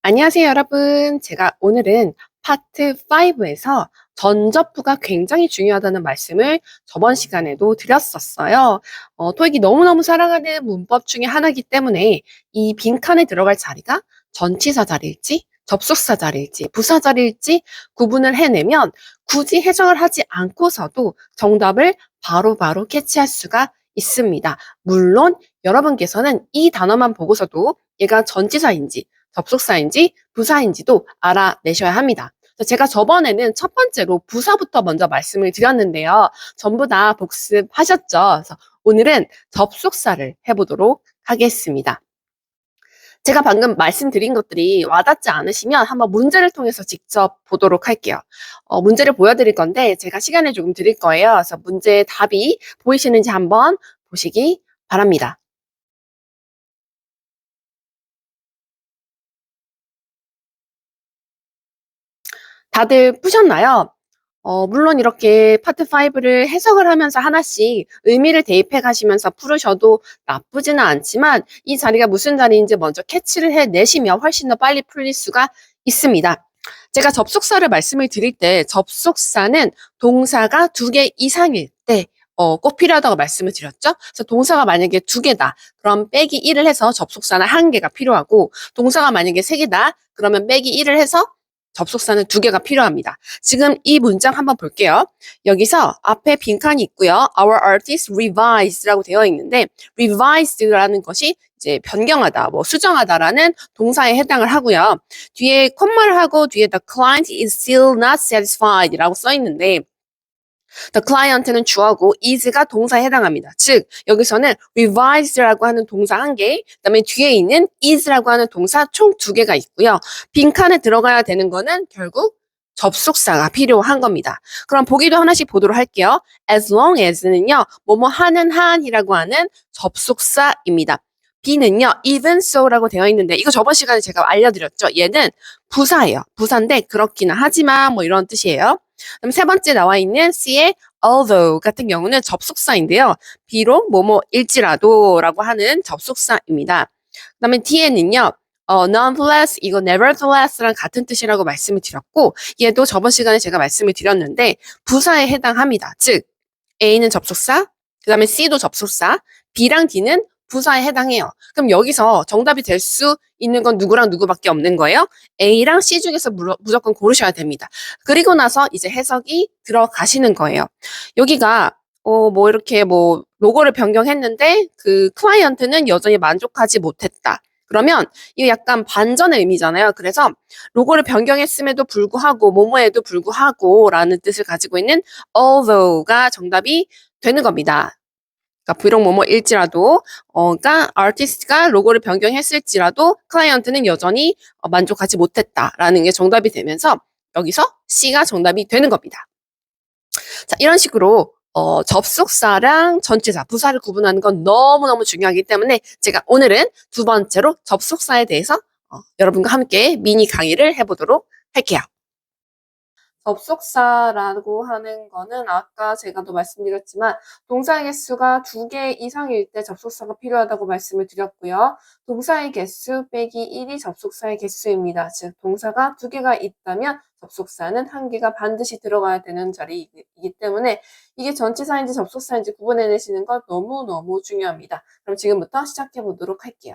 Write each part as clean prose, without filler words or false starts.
안녕하세요, 여러분. 제가 오늘은 파트 5에서 전접부가 굉장히 중요하다는 말씀을 저번 시간에도 드렸었어요. 토익이 너무너무 사랑하는 문법 중에 하나이기 때문에 이 빈칸에 들어갈 자리가 전치사 자리일지, 접속사 자리일지, 부사 자리일지 구분을 해내면 굳이 해석을 하지 않고서도 정답을 바로바로 캐치할 수가 있습니다. 물론 여러분께서는 이 단어만 보고서도 얘가 전치사인지, 접속사인지 부사인지도 알아내셔야 합니다. 제가 저번에는 첫 번째로 부사부터 먼저 말씀을 드렸는데요. 전부 다 복습하셨죠? 그래서 오늘은 접속사를 해보도록 하겠습니다. 제가 방금 말씀드린 것들이 와닿지 않으시면 한번 문제를 통해서 직접 보도록 할게요. 문제를 보여드릴 건데 제가 시간을 조금 드릴 거예요. 그래서 문제의 답이 보이시는지 한번 보시기 바랍니다. 다들 푸셨나요? 물론 이렇게 파트 5를 해석을 하면서 하나씩 의미를 대입해 가시면서 풀으셔도 나쁘지는 않지만 이 자리가 무슨 자리인지 먼저 캐치를 해내시면 훨씬 더 빨리 풀릴 수가 있습니다. 제가 접속사를 말씀을 드릴 때 접속사는 동사가 2개 이상일 때 꼭 필요하다고 말씀을 드렸죠. 그래서 동사가 만약에 2개다. 그럼 빼기 1을 해서 접속사는 1개가 필요하고 동사가 만약에 3개다. 그러면 빼기 1을 해서 접속사는 2개가 필요합니다. 지금 이 문장 한번 볼게요. 여기서 앞에 빈칸이 있고요. Our artist revised라고 되어 있는데 revised라는 것이 이제 변경하다, 뭐 수정하다라는 동사에 해당을 하고요. 뒤에 콤마를 하고 뒤에 the client is still not satisfied라고 써 있는데 the client는 주어고 is가 동사에 해당합니다. 즉 여기서는 revised라고 하는 동사 1개, 그다음에 뒤에 있는 is라고 하는 동사 총 2개가 있고요. 빈칸에 들어가야 되는 거는 결국 접속사가 필요한 겁니다. 그럼 보기도 하나씩 보도록 할게요. as long as는요, 뭐뭐 하는 한이라고 하는 접속사입니다. B는요, even so라고 되어 있는데 이거 저번 시간에 제가 알려드렸죠. 얘는 부사예요. 부사인데 그렇기는 하지만 뭐 이런 뜻이에요. 그럼 세 번째 나와 있는 C의 although 같은 경우는 접속사인데요. 비록 뭐뭐일지라도라고 하는 접속사입니다. 그다음에 D에는요. nonetheless 이거 nevertheless랑 같은 뜻이라고 말씀을 드렸고 얘도 저번 시간에 제가 말씀을 드렸는데 부사에 해당합니다. 즉 A는 접속사, 그다음에 C도 접속사, B랑 D는 부사에 해당해요. 그럼 여기서 정답이 될 수 있는 건 누구랑 누구밖에 없는 거예요? A랑 C 중에서 무조건 고르셔야 됩니다. 그리고 나서 이제 해석이 들어가시는 거예요. 여기가 뭐 이렇게 뭐 로고를 변경했는데 그 클라이언트는 여전히 만족하지 못했다. 그러면 이거 약간 반전의 의미잖아요. 그래서 로고를 변경했음에도 불구하고 뭐뭐에도 불구하고라는 뜻을 가지고 있는 although가 정답이 되는 겁니다. 그러니까 비록 뭐뭐일지라도 그러니까 아티스트가 로고를 변경했을지라도 클라이언트는 여전히 만족하지 못했다라는 게 정답이 되면서 여기서 C가 정답이 되는 겁니다. 자, 이런 식으로 접속사랑 전치사, 부사를 구분하는 건 너무너무 중요하기 때문에 제가 오늘은 두 번째로 접속사에 대해서 여러분과 함께 미니 강의를 해보도록 할게요. 접속사라고 하는 거는 아까 제가 또 말씀드렸지만 동사의 개수가 2개 이상일 때 접속사가 필요하다고 말씀을 드렸고요. 동사의 개수 빼기 1이 접속사의 개수입니다. 즉 동사가 2개가 있다면 접속사는 1개가 반드시 들어가야 되는 자리이기 때문에 이게 전치사인지 접속사인지 구분해내시는 건 너무너무 중요합니다. 그럼 지금부터 시작해 보도록 할게요.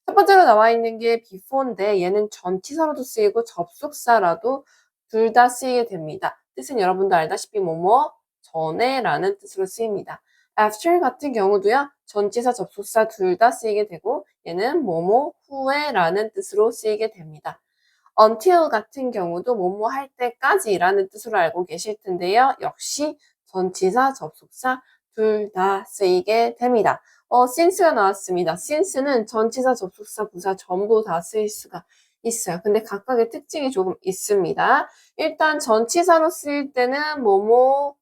첫 번째로 나와 있는 게 before인데 얘는 전치사로도 쓰이고 접속사라도 둘 다 쓰이게 됩니다. 뜻은 여러분도 알다시피 뭐뭐 전에라는 뜻으로 쓰입니다. after 같은 경우도요. 전치사 접속사 둘 다 쓰이게 되고 얘는 뭐뭐 후에라는 뜻으로 쓰이게 됩니다. until 같은 경우도 뭐뭐 할 때까지라는 뜻으로 알고 계실 텐데요. 역시 전치사 접속사 둘 다 쓰이게 됩니다. since가 나왔습니다. since는 전치사, 접속사, 부사 전부 다 쓰일 수가 있어요. 근데 각각의 특징이 조금 있습니다. 일단 전치사로 쓰일 때는 뭐뭐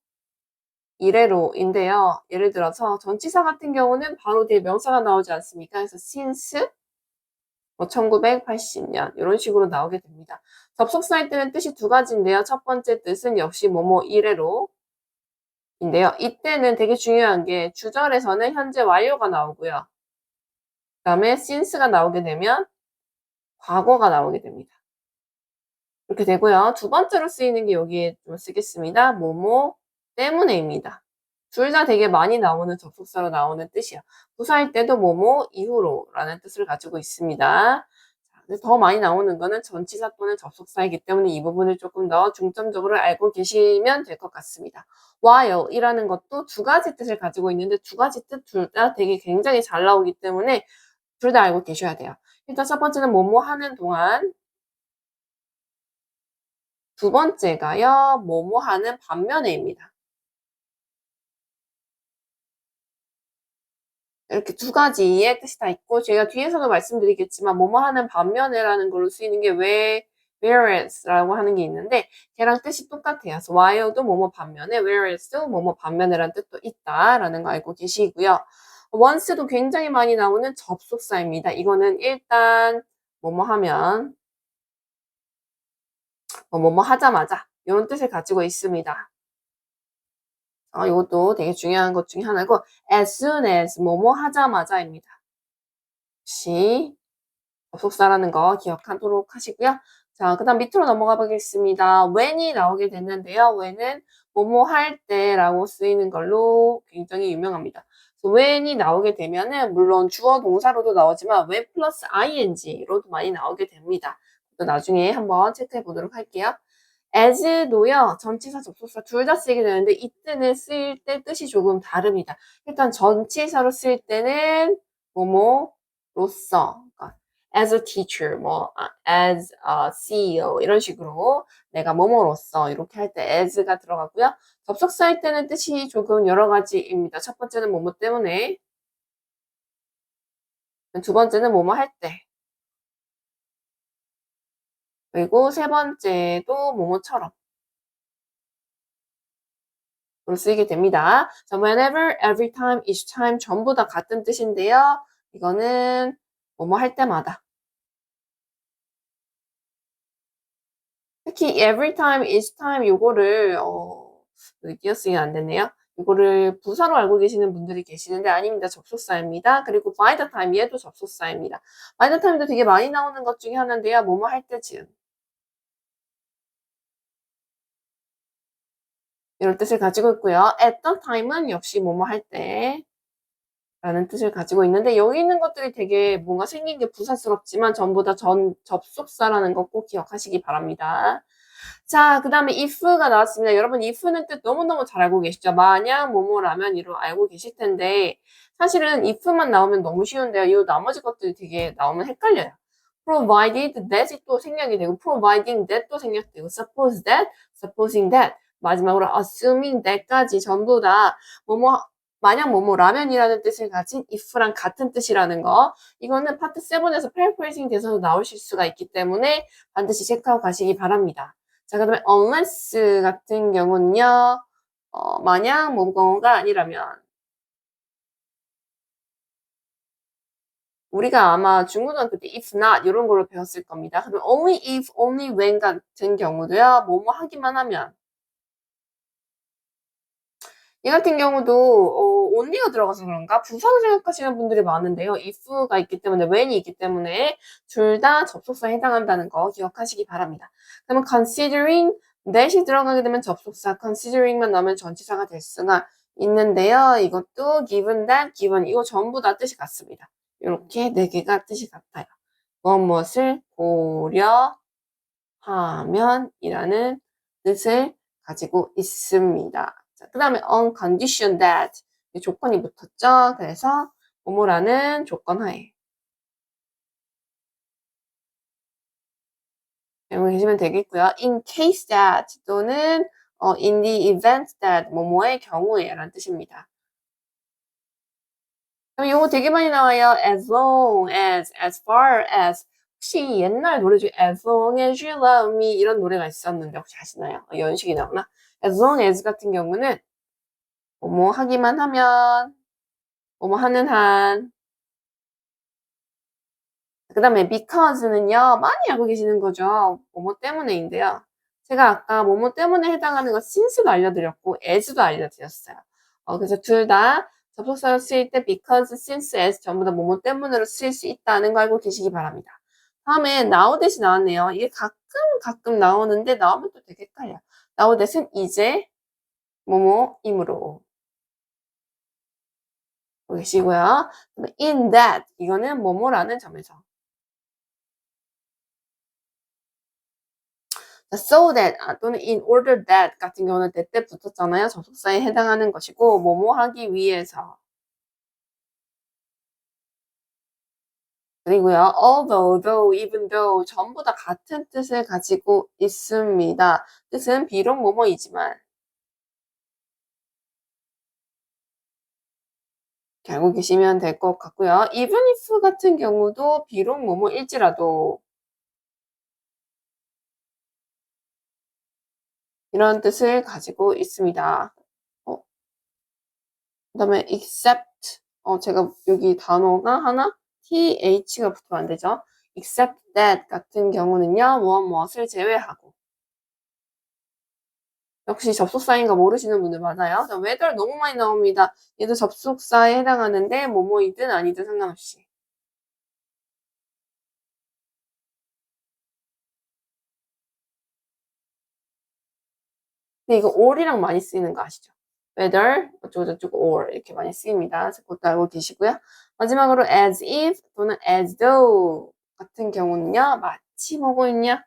이래로인데요. 예를 들어서 전치사 같은 경우는 바로 뒤에 명사가 나오지 않습니까? 그래서 since 1980년 이런 식으로 나오게 됩니다. 접속사일 때는 뜻이 두 가지인데요. 첫 번째 뜻은 역시 뭐뭐 이래로 인데요. 이때는 되게 중요한 게 주절에서는 현재 완료가 나오고요. 그다음에 since가 나오게 되면 과거가 나오게 됩니다. 이렇게 되고요. 두 번째로 쓰이는 게 여기에 좀 쓰겠습니다. 뭐뭐 때문에입니다. 둘 다 되게 많이 나오는 접속사로 나오는 뜻이야. 부사일 때도 뭐뭐 이후로라는 뜻을 가지고 있습니다. 근데 더 많이 나오는 거는 전치사 또는 접속사이기 때문에 이 부분을 조금 더 중점적으로 알고 계시면 될 것 같습니다. while 이라는 것도 두 가지 뜻을 가지고 있는데 두 가지 뜻 둘 다 되게 굉장히 잘 나오기 때문에 둘 다 알고 계셔야 돼요. 일단 첫 번째는 뭐뭐 하는 동안, 두 번째가요, 뭐뭐 하는 반면에입니다. 이렇게 두 가지의 뜻이 다 있고, 제가 뒤에서도 말씀드리겠지만, 뭐뭐 하는 반면에라는 걸로 쓰이는 게 whereas라고 하는 게 있는데, 걔랑 뜻이 똑같아요. 그래서 while도 뭐뭐 반면에, whereas도 뭐뭐 반면에라는 뜻도 있다라는 거 알고 계시고요. once도 굉장히 많이 나오는 접속사입니다. 이거는 일단 뭐뭐 하면, 뭐뭐 하자마자 이런 뜻을 가지고 있습니다. 이것도 되게 중요한 것 중에 하나고 as soon as 뭐뭐 하자마자입니다. 혹시 접속사라는 거 기억하도록 하시고요. 자, 그 다음 밑으로 넘어가 보겠습니다. when이 나오게 됐는데요. when은 뭐뭐 할 때라고 쓰이는 걸로 굉장히 유명합니다. when이 나오게 되면은 물론 주어 동사로도 나오지만 when 플러스 ing로도 많이 나오게 됩니다. 또 나중에 한번 체크해 보도록 할게요. as도요, 전치사, 접속사 둘 다 쓰이게 되는데 이때는 쓰일 때 뜻이 조금 다릅니다. 일단 전치사로 쓰일 때는 뭐뭐로서, 그러니까 as a teacher, as a CEO 이런 식으로 내가 뭐뭐로서 이렇게 할 때 as가 들어가고요. 접속사일 때는 뜻이 조금 여러 가지입니다. 첫 번째는 뭐뭐 때문에, 두 번째는 뭐뭐 할 때, 그리고 세 번째도 뭐뭐처럼 로 쓰이게 됩니다. 자, whenever, every time, each time 전부 다 같은 뜻인데요. 이거는 뭐뭐 할 때마다. 특히 every time, each time 요거를 여기 띄어쓰기가 안 됐네요. 이거를 부사로 알고 계시는 분들이 계시는데 아닙니다. 접속사입니다. 그리고 by the time 얘도 접속사입니다. by the time도 되게 많이 나오는 것 중에 하나인데요. 뭐뭐 할 때쯤. 이런 뜻을 가지고 있고요. at the time은 역시 뭐뭐 할 때. 라는 뜻을 가지고 있는데 여기 있는 것들이 되게 뭔가 생긴 게 부사스럽지만 전부 다 접속사라는 거 꼭 기억하시기 바랍니다. 자, 그 다음에 if가 나왔습니다. 여러분 if는 뜻 너무너무 잘 알고 계시죠? 만약 뭐뭐라면 이로 알고 계실 텐데 사실은 if만 나오면 너무 쉬운데요. 이 나머지 것들이 되게 나오면 헷갈려요. provided that이 또 생략이 되고 providing that 또 생략되고 suppose that, supposing that 마지막으로 assuming that까지 전부 다 뭐뭐 만약 뭐뭐라면이라는 뜻을 가진 if랑 같은 뜻이라는 거. 이거는 파트 7에서 paraphrasing 돼서 나오실 수가 있기 때문에 반드시 체크하고 가시기 바랍니다. 자, 그 다음에 unless 같은 경우는요. 만약 뭐뭐가 아니라면 우리가 아마 중고등학교 때 if not 이런 걸로 배웠을 겁니다. 그럼 only if, only when 같은 경우도요. 뭐뭐 하기만 하면 이 같은 경우도 only가 들어가서 그런가 부사로 생각하시는 분들이 많은데요. if가 있기 때문에 when이 있기 때문에 둘 다 접속사에 해당한다는 거 기억하시기 바랍니다. 그러면 considering that이 들어가게 되면 접속사, considering만 나오면 전치사가 될 수가 있는데요. 이것도 given that, given 이거 전부 다 뜻이 같습니다. 이렇게 네 개가 뜻이 같아요. 무엇을 고려하면이라는 뜻을 가지고 있습니다. 자, 그 다음에 on condition that 조건이 붙었죠. 그래서 뭐뭐라는 조건 하에 알고 계시면 되겠고요. in case that 또는 in the event that 뭐뭐의 경우에 라는 뜻입니다. 그럼 이거 되게 많이 나와요. as long as far as 혹시 옛날 노래 중에 as long as you love me 이런 노래가 있었는데 혹시 아시나요? 연식이 나오나? as long as 같은 경우는 뭐뭐 하기만 하면 뭐뭐 하는 한 그 다음에 because는요 많이 알고 계시는 거죠. 뭐뭐 때문에인데요. 제가 아까 뭐뭐 때문에 해당하는 거 since도 알려드렸고 as도 알려드렸어요. 그래서 둘 다 접속사로 쓰일 때 because, since, as 전부 다 뭐뭐 때문으로 쓰일 수 있다는 거 알고 계시기 바랍니다. 다음에 now that이 나왔네요. 이게 가끔 나오는데 나오면 또 되게 헷갈려. now that은 이제 뭐뭐이므로 보시고요. in that 이거는 뭐뭐라는 점에서. so that 또는 in order that 같은 경우는 that 붙었잖아요. 접속사에 해당하는 것이고 뭐뭐 하기 위해서. 그리고요. although, though, even though 전부 다 같은 뜻을 가지고 있습니다. 뜻은 비록 뭐뭐이지만 알고 계시면 될 것 같고요. even if 같은 경우도 비록 뭐뭐일지라도 이런 뜻을 가지고 있습니다. 그다음에 except 제가 여기 단어가 하나 th가 붙으면 안 되죠. except that 같은 경우는요. 무엇을 제외하고 역시 접속사인 거 모르시는 분들 많아요. whether 너무 많이 나옵니다. 얘도 접속사에 해당하는데 뭐뭐이든 아니든 상관없이. 근데 이거 or이랑 많이 쓰이는 거 아시죠? whether 어쩌고저쩌고 or 이렇게 많이 쓰입니다. 그것도 알고 계시고요. 마지막으로 as if 또는 as though 같은 경우는요. 마치 뭐고 있냐?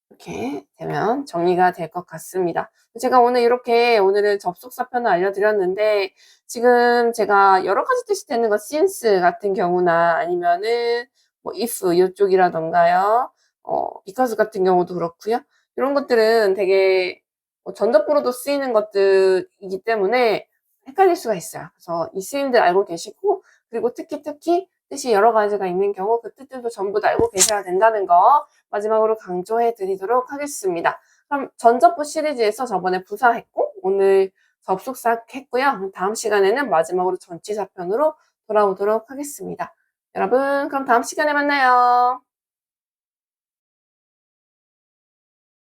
이렇게 되면 정리가 될 것 같습니다. 제가 오늘은 접속사 편을 알려드렸는데 지금 제가 여러 가지 뜻이 되는 거 since 같은 경우나 아니면은 뭐 if 이쪽이라던가요. because 같은 경우도 그렇고요. 이런 것들은 되게 전접부로도 쓰이는 것들이기 때문에 헷갈릴 수가 있어요. 그래서 이 쓰임들 알고 계시고 그리고 특히 뜻이 여러 가지가 있는 경우 그 뜻들도 전부 다 알고 계셔야 된다는 거 마지막으로 강조해 드리도록 하겠습니다. 그럼 전접부 시리즈에서 저번에 부사 했고 오늘 접속사 했고요. 다음 시간에는 마지막으로 전치사 편으로 돌아오도록 하겠습니다. 여러분 그럼 다음 시간에 만나요.